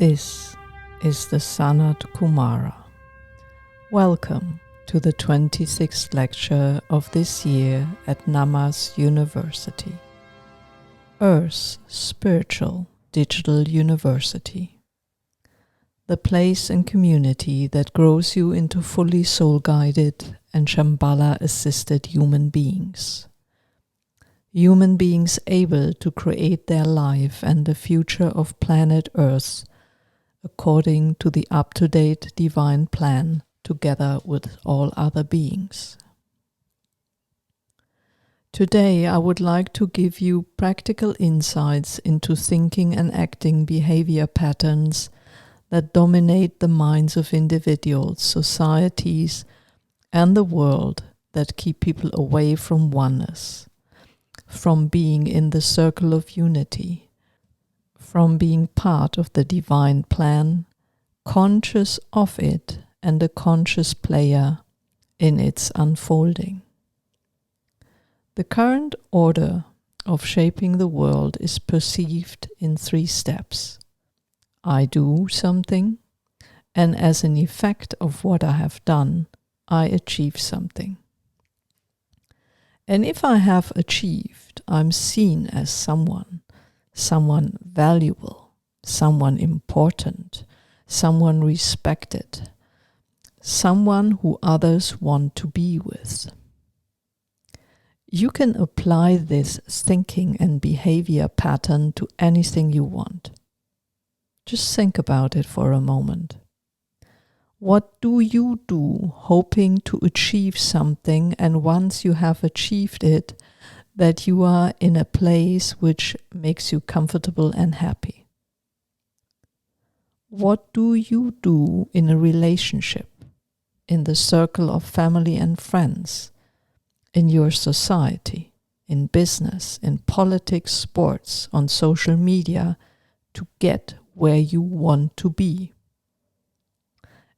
This is the SANAT KUMARA. Welcome to the 26th lecture of this year at NAMAS University, Earth's Spiritual Digital University, the place and community that grows you into fully soul-guided and Shambhala-assisted human beings. Human beings able to create their life and the future of planet Earth according to the up-to-date divine plan, together with all other beings. Today I would like to give you practical insights into thinking and acting behavior patterns that dominate the minds of individuals, societies, and the world, that keep people away from oneness, from being in the circle of unity, from being part of the divine plan, conscious of it and a conscious player in its unfolding. The current order of shaping the world is perceived in 3 steps. I do something, and as an effect of what I have done, I achieve something. And if I have achieved, I'm seen as someone valuable, someone important, someone respected, someone who others want to be with. You can apply this thinking and behavior pattern to anything you want. Just think about it for a moment. What do you do hoping to achieve something, and once you have achieved it, that you are in a place which makes you comfortable and happy? What do you do in a relationship, in the circle of family and friends, in your society, in business, in politics, sports, on social media, to get where you want to be?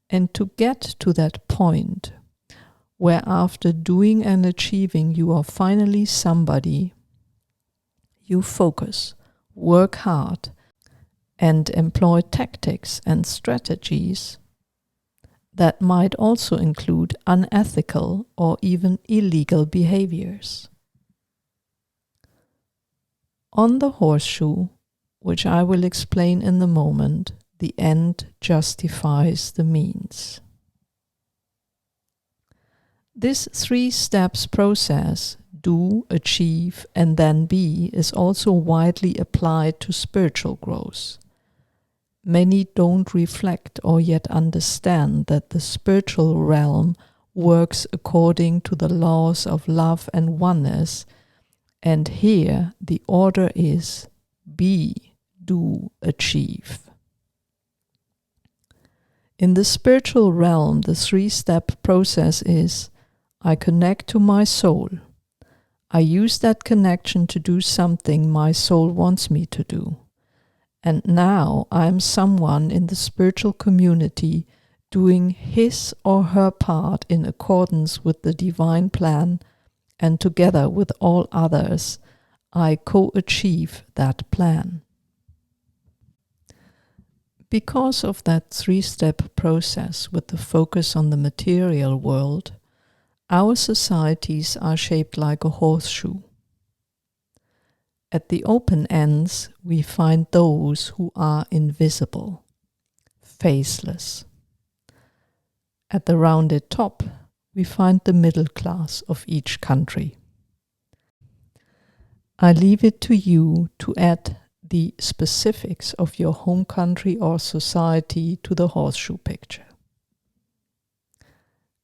And to get to that point where after doing and achieving you are finally somebody, you focus, work hard, and employ tactics and strategies that might also include unethical or even illegal behaviors. On the horseshoe, which I will explain in a moment, the end justifies the means. This 3 steps process, do, achieve, and then be, is also widely applied to spiritual growth. Many don't reflect or yet understand that the spiritual realm works according to the laws of love and oneness, and here the order is be, do, achieve. In the spiritual realm, the 3-step process is: I connect to my soul. I use that connection to do something my soul wants me to do. And now I am someone in the spiritual community doing his or her part in accordance with the divine plan, and together with all others, I co-achieve that plan. Because of that 3-step process with the focus on the material world, our societies are shaped like a horseshoe. At the open ends, we find those who are invisible, faceless. At the rounded top, we find the middle class of each country. I leave it to you to add the specifics of your home country or society to the horseshoe picture.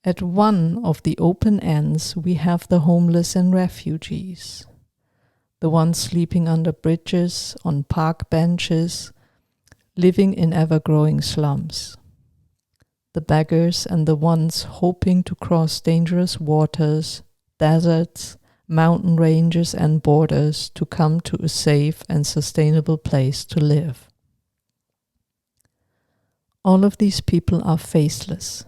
At one of the open ends, we have the homeless and refugees, the ones sleeping under bridges, on park benches, living in ever-growing slums, the beggars and the ones hoping to cross dangerous waters, deserts, mountain ranges and borders to come to a safe and sustainable place to live. All of these people are faceless.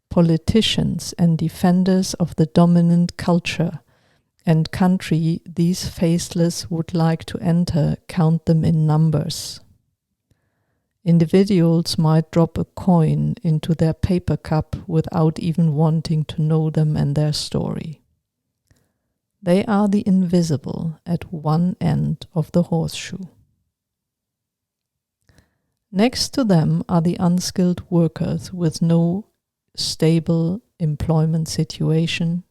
Politicians and defenders of the dominant culture and country these faceless would like to enter count them in numbers. Individuals might drop a coin into their paper cup without even wanting to know them and their story. They are the invisible at one end of the horseshoe. Next to them are the unskilled workers with no stable employment situation.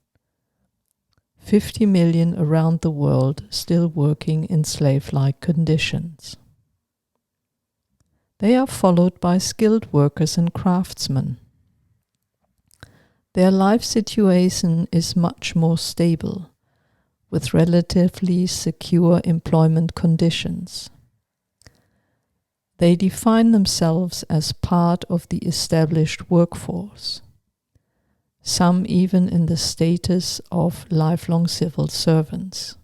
50 million around the world still working in slave-like conditions. They are followed by skilled workers and craftsmen. Their life situation is much more stable, with relatively secure employment conditions. They define themselves as part of the established workforce, some even in the status of lifelong civil servants.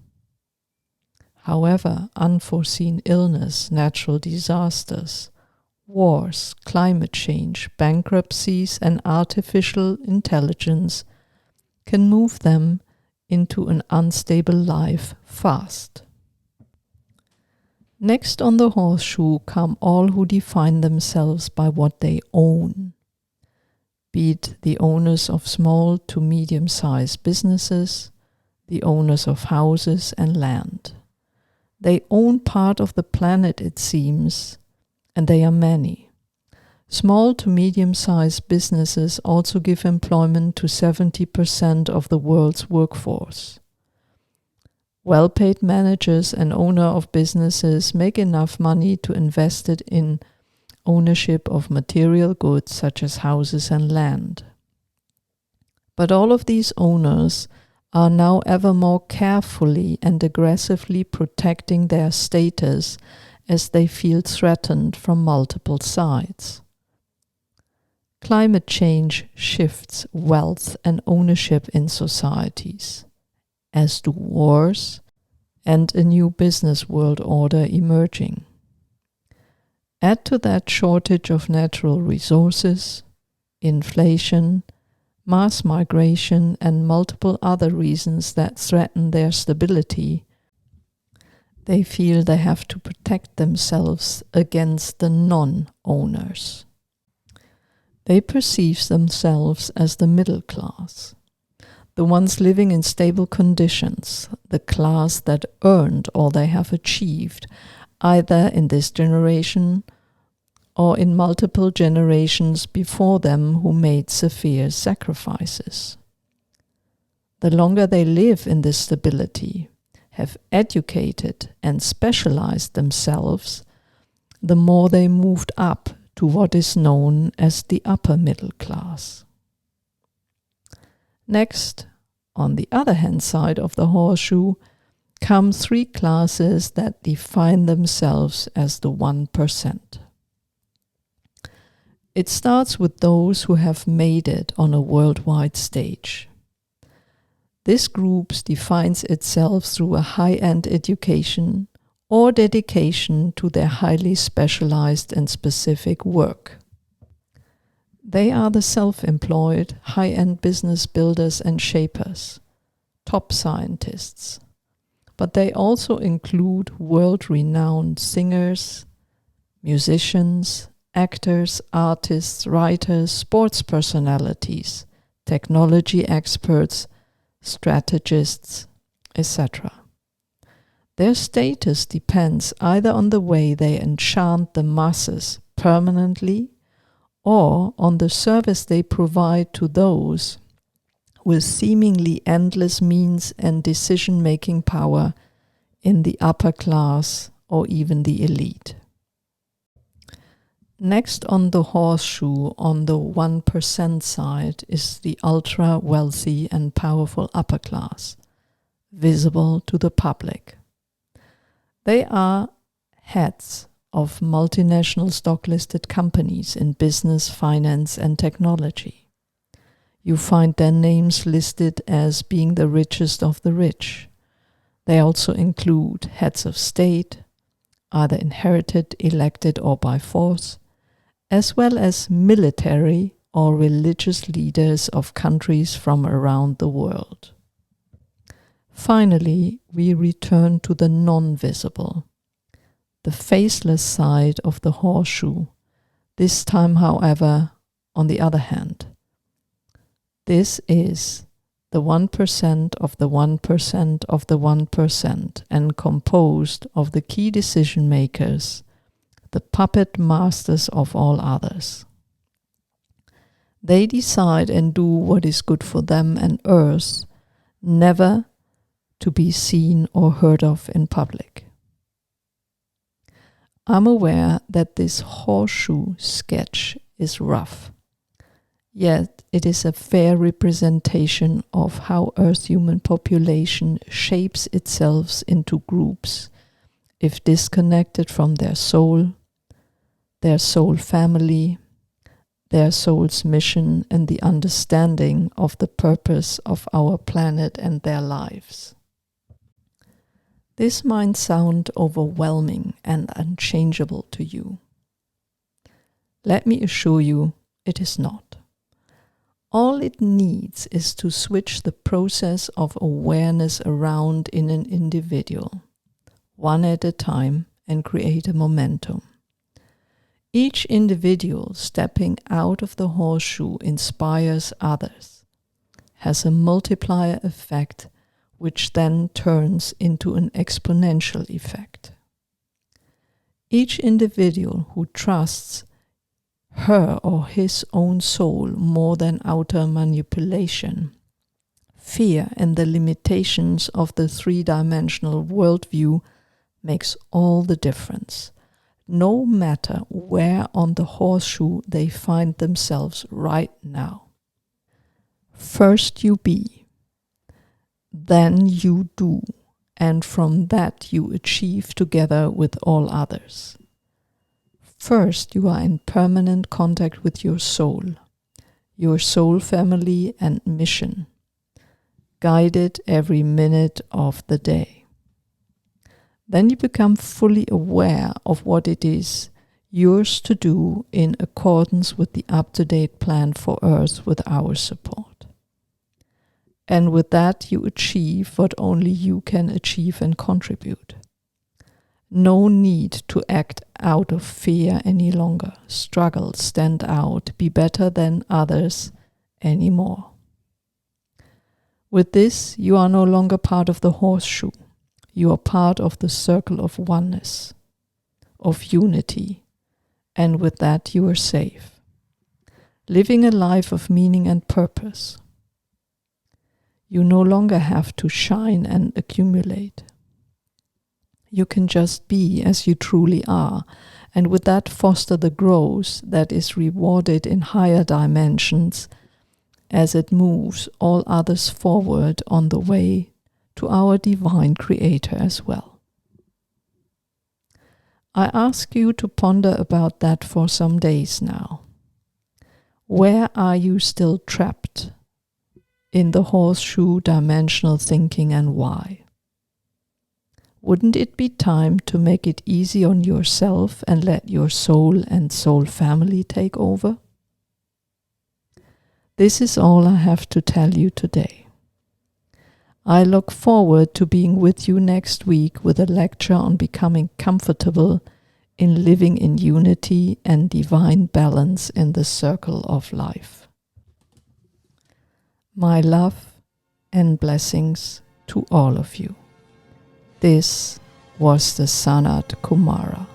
However, unforeseen illness, natural disasters, wars, climate change, bankruptcies, and artificial intelligence can move them into an unstable life fast. Next on the horseshoe come all who define themselves by what they own, be it the owners of small to medium-sized businesses, the owners of houses and land. They own part of the planet, it seems, and they are many. Small to medium-sized businesses also give employment to 70% of the world's workforce. Well-paid managers and owners of businesses make enough money to invest it in ownership of material goods such as houses and land. But all of these owners are now ever more carefully and aggressively protecting their status as they feel threatened from multiple sides. Climate change shifts wealth and ownership in societies, as do wars and a new business world order emerging. Add to that shortage of natural resources, inflation, mass migration, and multiple other reasons that threaten their stability. They feel they have to protect themselves against the non-owners. They perceive themselves as the middle class, the ones living in stable conditions, the class that earned all they have achieved, either in this generation or in multiple generations before them who made severe sacrifices. The longer they live in this stability, have educated and specialized themselves, the more they moved up to what is known as the upper middle class. Next, on the other hand side of the horseshoe, come three classes that define themselves as the 1%. It starts with those who have made it on a worldwide stage. This group defines itself through a high-end education or dedication to their highly specialized and specific work. They are the self-employed, high-end business builders and shapers, top scientists. But they also include world-renowned singers, musicians, actors, artists, writers, sports personalities, technology experts, strategists, etc. Their status depends either on the way they enchant the masses permanently or on the service they provide to those with seemingly endless means and decision-making power in the upper class or even the elite. Next on the horseshoe, on the 1% side, is the ultra-wealthy and powerful upper class, visible to the public. They are heads of multinational stock-listed companies in business, finance, and technology. You find their names listed as being the richest of the rich. They also include heads of state, either inherited, elected, or by force, as well as military or religious leaders of countries from around the world. Finally, we return to the non-visible, the faceless side of the horseshoe, This time, however, on the other hand, this is the 1% of the 1% of the 1% and composed of the key decision makers, the puppet masters of all others. They decide and do what is good for them and Earth, never to be seen or heard of in public. I'm aware that this horseshoe sketch is rough, yet it is a fair representation of how Earth's human population shapes itself into groups if disconnected from their soul family, their soul's mission, and the understanding of the purpose of our planet and their lives. This might sound overwhelming and unchangeable to you. Let me assure you, it is not. All it needs is to switch the process of awareness around in an individual, one at a time, and create a momentum. Each individual stepping out of the horseshoe inspires others, has a multiplier effect, which then turns into an exponential effect. Each individual who trusts her or his own soul more than outer manipulation, fear, and the limitations of the three-dimensional worldview makes all the difference, no matter where on the horseshoe they find themselves right now. First you be, then you do, and from that you achieve together with all others. First, you are in permanent contact with your soul family and mission, guided every minute of the day. Then you become fully aware of what it is yours to do in accordance with the up-to-date plan for Earth with our support. And with that you achieve what only you can achieve and contribute. No need to act out of fear any longer, struggle, stand out, be better than others anymore. With this, you are no longer part of the horseshoe. You are part of the circle of oneness, of unity, and with that you are safe, living a life of meaning and purpose. You no longer have to shine and accumulate. You can just be as you truly are, and with that foster the growth that is rewarded in higher dimensions as it moves all others forward on the way to our divine Creator as well. I ask you to ponder about that for some days now. Where are you still trapped in the horseshoe dimensional thinking, and why? Wouldn't it be time to make it easy on yourself and let your soul and soul family take over? This is all I have to tell you today. I look forward to being with you next week with a lecture on becoming comfortable in living in unity and divine balance in the circle of life. My love and blessings to all of you. This was the SANAT KUMARA.